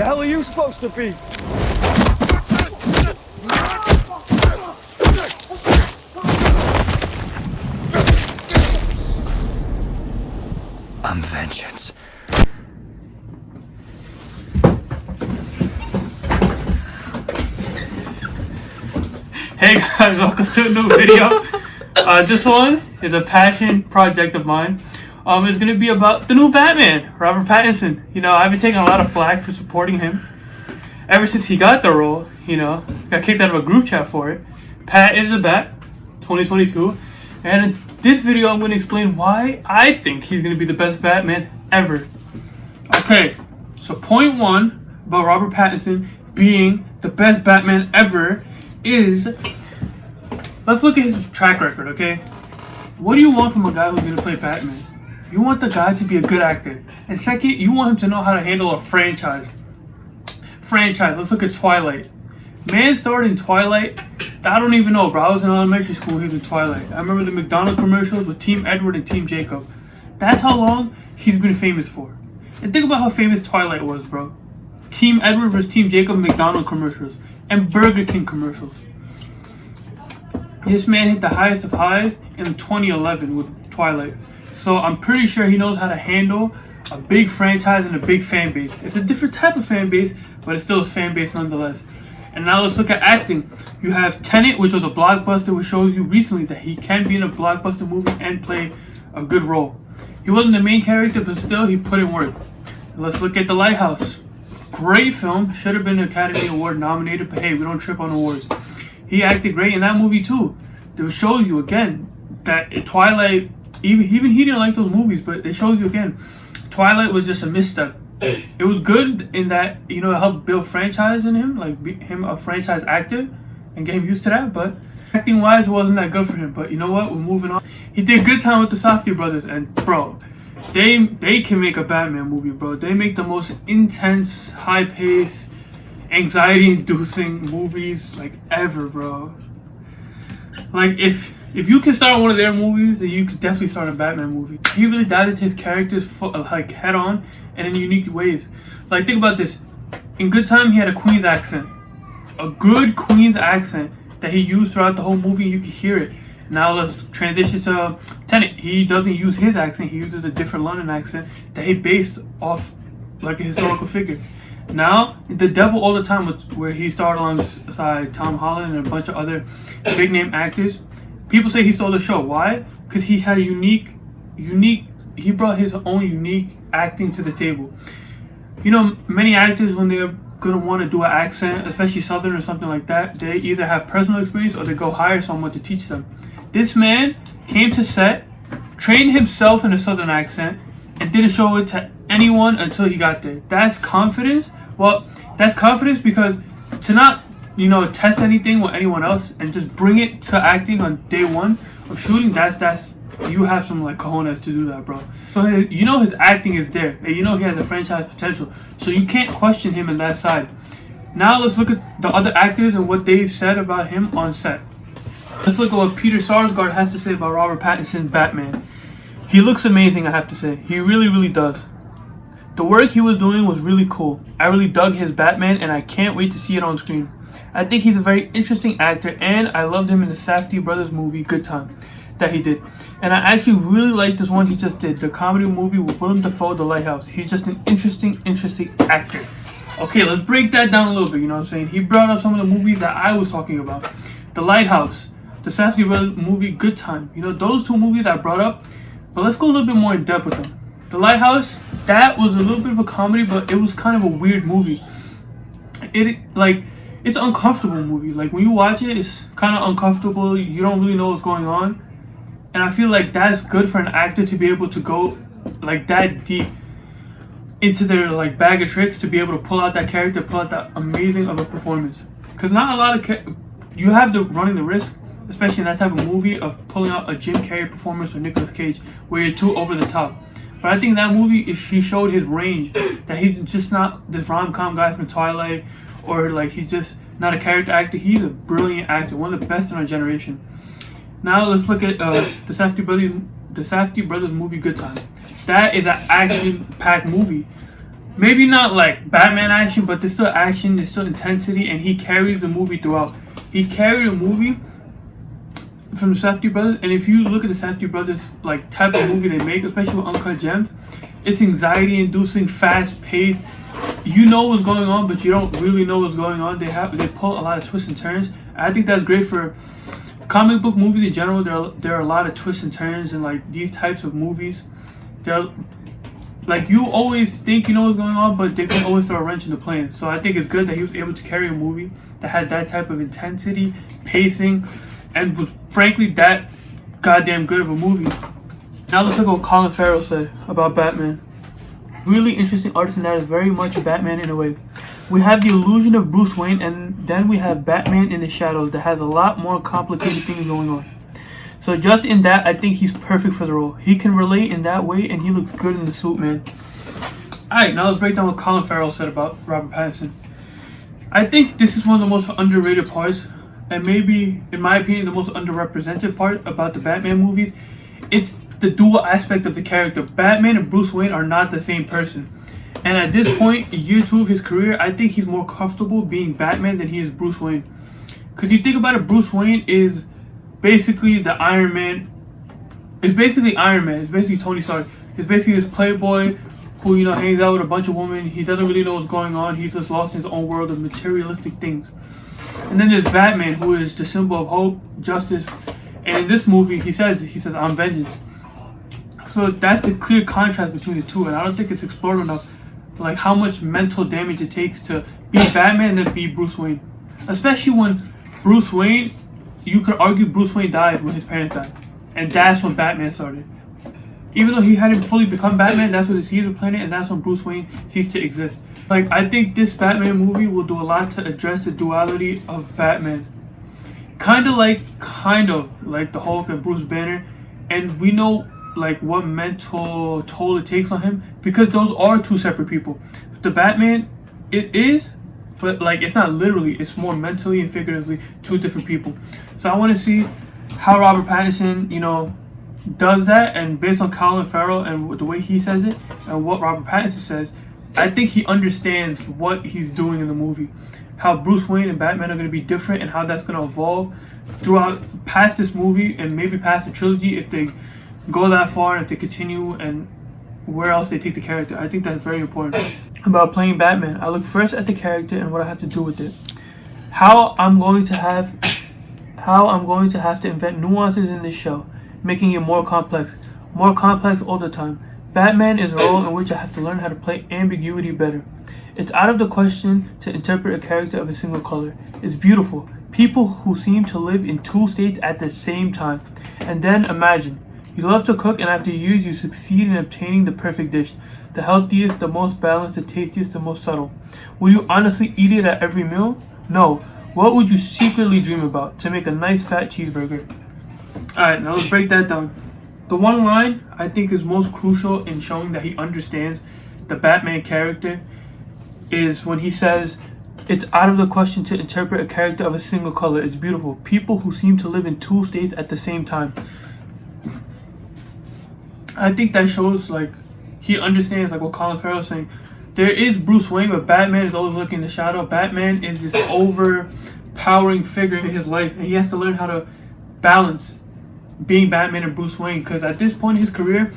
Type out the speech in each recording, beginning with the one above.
The hell are you supposed to be? I'm vengeance. Hey guys, welcome to a new video. This one is a passion project of mine. It's gonna be about the new Batman, Robert Pattinson. You know, I've been taking a lot of flack for supporting him ever since he got the role. You know, got kicked out of a group chat for it. Pat is a Bat, 2022, and in this video I'm gonna explain why I think he's gonna be the best Batman ever. Okay, so point one about Robert Pattinson being the best Batman ever is, let's look at his track record, okay? What do you want from a guy who's gonna play Batman? You want the guy to be a good actor. And second, you want him to know how to handle a franchise. Let's look at Twilight. Man started in Twilight, I don't even know, bro. I was in elementary school, he was in Twilight. I remember the McDonald's commercials with Team Edward and Team Jacob. That's how long he's been famous for. And think about how famous Twilight was, bro. Team Edward versus Team Jacob McDonald's commercials. And Burger King commercials. This man hit the highest of highs in 2011 with Twilight. So I'm pretty sure he knows how to handle a big franchise and a big fan base. It's a different type of fan base, but it's still a fan base nonetheless. And now let's look at acting. You have Tenet, which was a blockbuster, which shows you recently that he can be in a blockbuster movie and play a good role. He wasn't the main character, but still he put in work. Let's look at The Lighthouse. Great film, should have been Academy Award nominated, but hey, we don't trip on awards. He acted great in that movie too. It shows you again that Twilight, even he didn't like those movies, but it shows you again, Twilight was just a misstep. It was good in that, you know, it helped build franchise in him, like him a franchise actor, and get him used to that, but acting wise it wasn't that good for him. But you know what, we're moving on. He did good time with the Safdie brothers, and bro, they can make a Batman movie, bro. They make the most intense, high-paced, anxiety-inducing movies like ever, bro. Like if you can start one of their movies, then you could definitely start a Batman movie. He really dived into his characters like head on and in unique ways. Like think about this. In Good Time, he had a Queen's accent, a good Queen's accent that he used throughout the whole movie. You could hear it. Now let's transition to Tenet. He doesn't use his accent. He uses a different London accent that he based off like a historical figure. Now, The Devil All the Time, where he starred alongside Tom Holland and a bunch of other big name actors. People say he stole the show. Why? Because he had a he brought his own unique acting to the table. You know, many actors, when they're gonna want to do an accent, especially Southern or something like that, they either have personal experience or they go hire someone to teach them. This man came to set, trained himself in a Southern accent, and didn't show it to anyone until he got there. That's confidence. Well, that's confidence because to not, you know, test anything with anyone else and just bring it to acting on day one of shooting, that's you have some like cojones to do that, bro. So you know his acting is there, and you know he has a franchise potential, so you can't question him on that side. Now let's look at the other actors and what they've said about him on set. Let's look at what Peter Sarsgaard has to say about Robert Pattinson's Batman. He looks amazing, I have to say. He really, really does. The work he was doing was really cool. I really dug his Batman, and I can't wait to see it on screen. I think he's a very interesting actor, and I loved him in the Safdie brothers movie, Good Time, that he did. And I actually really like this one he just did, the comedy movie with Willem Dafoe, The Lighthouse. He's just an interesting actor. Okay, let's break that down a little bit, you know what I'm saying? He brought up some of the movies that I was talking about. The Lighthouse, the Safdie brothers movie, Good Time. You know, those two movies I brought up, but let's go a little bit more in depth with them. The Lighthouse, that was a little bit of a comedy, but it was kind of a weird movie. It's an uncomfortable movie. Like when you watch it, it's kind of uncomfortable. You don't really know what's going on. And I feel like that's good for an actor to be able to go like that deep into their like bag of tricks to be able to pull out that character, pull out that amazing of a performance. Because not a lot of you have the running the risk, especially in that type of movie, of pulling out a Jim Carrey performance or Nicolas Cage where you're too over the top. But I think that movie, he showed his range, that he's just not this rom-com guy from Twilight, or like he's just not a character actor. He's a brilliant actor, one of the best in our generation. Now let's look at the Safdie brothers movie, Good Time. That is an action-packed movie. maybe not like Batman action, but there's still action, there's still intensity, and he carries the movie throughout. He carried the movie from the Safdie brothers, and if you look at the Safdie brothers like type of movie they make, especially with Uncut Gems, it's anxiety inducing, fast paced. You know what's going on, but you don't really know what's going on. They pull a lot of twists and turns. I think that's great for comic book movies in general. There are a lot of twists and turns, and like these types of movies, they're like you always think you know what's going on, but they can always throw a wrench in the plan. So I think it's good that he was able to carry a movie that had that type of intensity, pacing, and was frankly that goddamn good of a movie. Now let's look at what Colin Farrell said about Batman. Really interesting artist, and that is very much Batman in a way. We have the illusion of Bruce Wayne, and then we have Batman in the shadows that has a lot more complicated things going on. So just in that, I think he's perfect for the role. He can relate in that way, and he looks good in the suit, man. Alright, now let's break down what Colin Farrell said about Robert Pattinson. I think this is one of the most underrated parts, and maybe, in my opinion, the most underrepresented part about the Batman movies. It's the dual aspect of the character. Batman and Bruce Wayne are not the same person. And at this point, year 2 of his career, I think he's more comfortable being Batman than he is Bruce Wayne. Because you think about it, Bruce Wayne is basically the Iron Man. It's basically Iron Man. It's basically Tony Stark. It's basically this playboy who, you know, hangs out with a bunch of women. He doesn't really know what's going on. He's just lost in his own world of materialistic things. And then there's Batman, who is the symbol of hope, justice. And in this movie, he says, I'm vengeance. So that's the clear contrast between the two, and I don't think it's explored enough, like how much mental damage it takes to be Batman and then be Bruce Wayne. Especially when Bruce Wayne, you could argue Bruce Wayne died when his parents died, and that's when Batman started. Even though he hadn't fully become Batman, that's when the seeds were planted, and that's when Bruce Wayne ceased to exist. Like, I think this Batman movie will do a lot to address the duality of Batman. Kind of like the Hulk and Bruce Banner, and we know like what mental toll it takes on him, because those are two separate people. The Batman, it is, but like it's not literally, it's more mentally and figuratively two different people. So I want to see how Robert Pattinson, you know, does that, and based on Colin Farrell and the way he says it and what Robert Pattinson says, I think he understands what he's doing in the movie, how Bruce Wayne and Batman are going to be different, and how that's going to evolve throughout past this movie and maybe past the trilogy if they go that far, and if they continue, and where else they take the character. I think that's very important. About playing Batman, I look first at the character and what I have to do with it. How I'm going to have to invent nuances in this show, making it more complex all the time. Batman is a role in which I have to learn how to play ambiguity better. It's out of the question to interpret a character of a single color. It's beautiful. People who seem to live in two states at the same time. And then imagine, you love to cook, and after years you succeed in obtaining the perfect dish. The healthiest, the most balanced, the tastiest, the most subtle. Will you honestly eat it at every meal? No. What would you secretly dream about? To make a nice fat cheeseburger. Alright, now let's break that down. The one line I think is most crucial in showing that he understands the Batman character is when he says, it's out of the question to interpret a character of a single color. It's beautiful. People who seem to live in two states at the same time. I think that shows like he understands like what Colin Farrell is saying. There is Bruce Wayne, but Batman is always looking in the shadow. Batman is this overpowering figure in his life, and he has to learn how to balance being Batman and Bruce Wayne, because at this point in his career,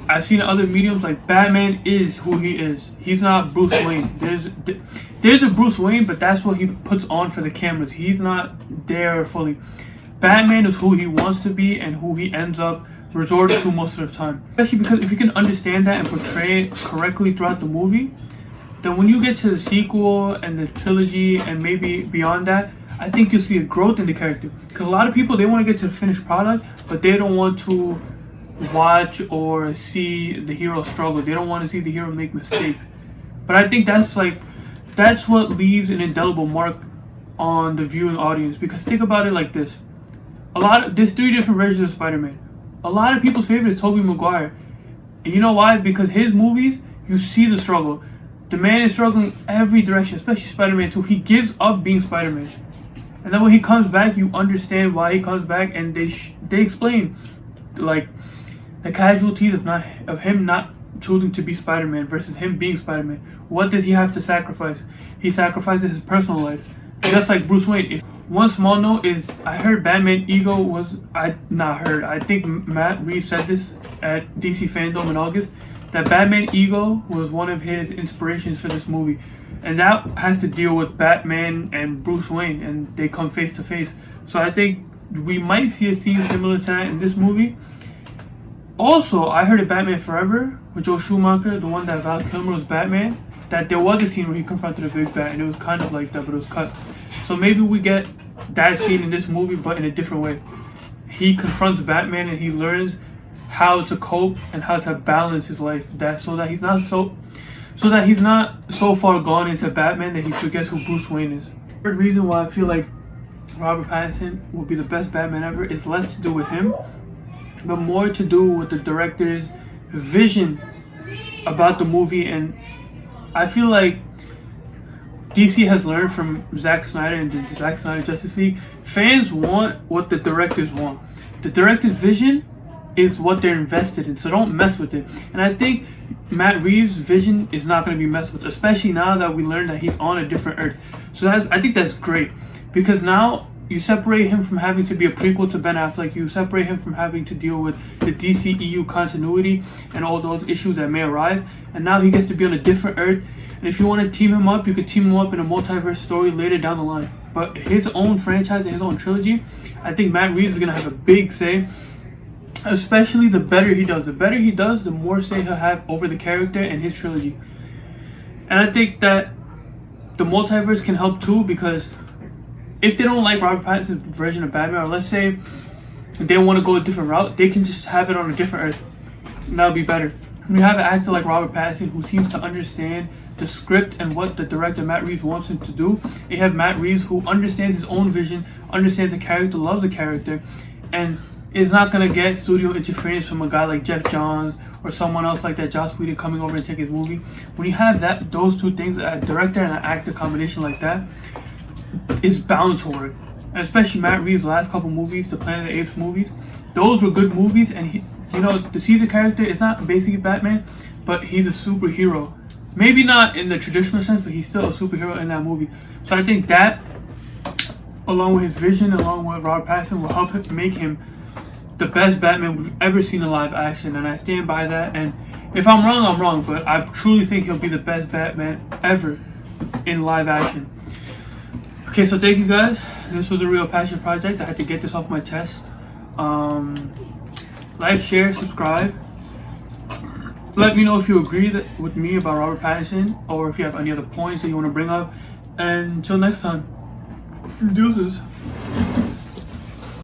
I've seen other mediums like Batman is who he is. He's not Bruce Wayne. There's a Bruce Wayne, but that's what he puts on for the cameras. He's not there fully. Batman is who he wants to be and who he ends up resorting to most of the time. Especially because if you can understand that and portray it correctly throughout the movie, then when you get to the sequel and the trilogy and maybe beyond that, I think you'll see a growth in the character. Because a lot of people, they want to get to the finished product, but they don't want to watch or see the hero struggle. They don't want to see the hero make mistakes. But I think that's what leaves an indelible mark on the viewing audience. Because think about it like this. There's 3 different versions of Spider-Man. A lot of people's favorite is Tobey Maguire. And you know why? Because his movies, you see the struggle. The man is struggling every direction, especially Spider-Man 2. He gives up being Spider-Man. And then when he comes back, you understand why he comes back, and they explain like the casualties of him not choosing to be Spider-Man versus him being Spider-Man. What does he have to sacrifice? He sacrifices his personal life, just like Bruce Wayne. If one small note is, I heard Batman ego was I think Matt Reeves said this at DC Fandom in August, that Batman ego was one of his inspirations for this movie, and that has to deal with Batman and Bruce Wayne, and they come face to face. So I think we might see a scene similar to that in this movie. Also, I heard in Batman Forever with Joel Schumacher, the one that Val Kilmer was Batman, that there was a scene where he confronted a big bat, and it was kind of like that, but it was cut. So maybe we get that scene in this movie, but in a different way. He confronts Batman and he learns how to cope and how to balance his life, so that he's not so far gone into Batman that he forgets who Bruce Wayne is. The third reason why I feel like Robert Pattinson will be the best Batman ever is less to do with him, but more to do with the director's vision about the movie. And I feel like DC has learned from Zack Snyder and the Zack Snyder Justice League. Fans want what the directors want. The director's vision is what they're invested in, so don't mess with it. And I think Matt Reeves' vision is not going to be messed with, especially now that we learned that he's on a different Earth. So I think that's great, because now you separate him from having to be a prequel to Ben Affleck. You separate him from having to deal with the DCEU continuity and all those issues that may arise. And now he gets to be on a different Earth. And if you want to team him up, you could team him up in a multiverse story later down the line. But his own franchise and his own trilogy, I think Matt Reeves is going to have a big say. Especially the better he does. The better he does, the more say he'll have over the character and his trilogy. And I think that the multiverse can help too, because if they don't like Robert Pattinson's version of Batman, or let's say they want to go a different route, they can just have it on a different Earth. And that would be better. When you have an actor like Robert Pattinson who seems to understand the script and what the director Matt Reeves wants him to do, you have Matt Reeves who understands his own vision, understands the character, loves the character, and is not going to get studio interference from a guy like Jeff Johns or someone else like that, Joss Whedon, coming over and take his movie. When you have those two things, a director and an actor combination like that, is bound to work. And especially Matt Reeves' last couple movies, the Planet of the Apes movies, those were good movies. And the Caesar character is not basically Batman, but he's a superhero. Maybe not in the traditional sense, but he's still a superhero in that movie. So I think that, along with his vision, along with Robert Pattinson, will help him make him the best Batman we've ever seen in live action. And I stand by that. And if I'm wrong, I'm wrong. But I truly think he'll be the best Batman ever in live action. Okay, so thank you guys. This was a real passion project. I had to get this off my chest. Like, share, subscribe. Let me know if you agree with me about Robert Pattinson, or if you have any other points that you want to bring up. And until next time, deuces.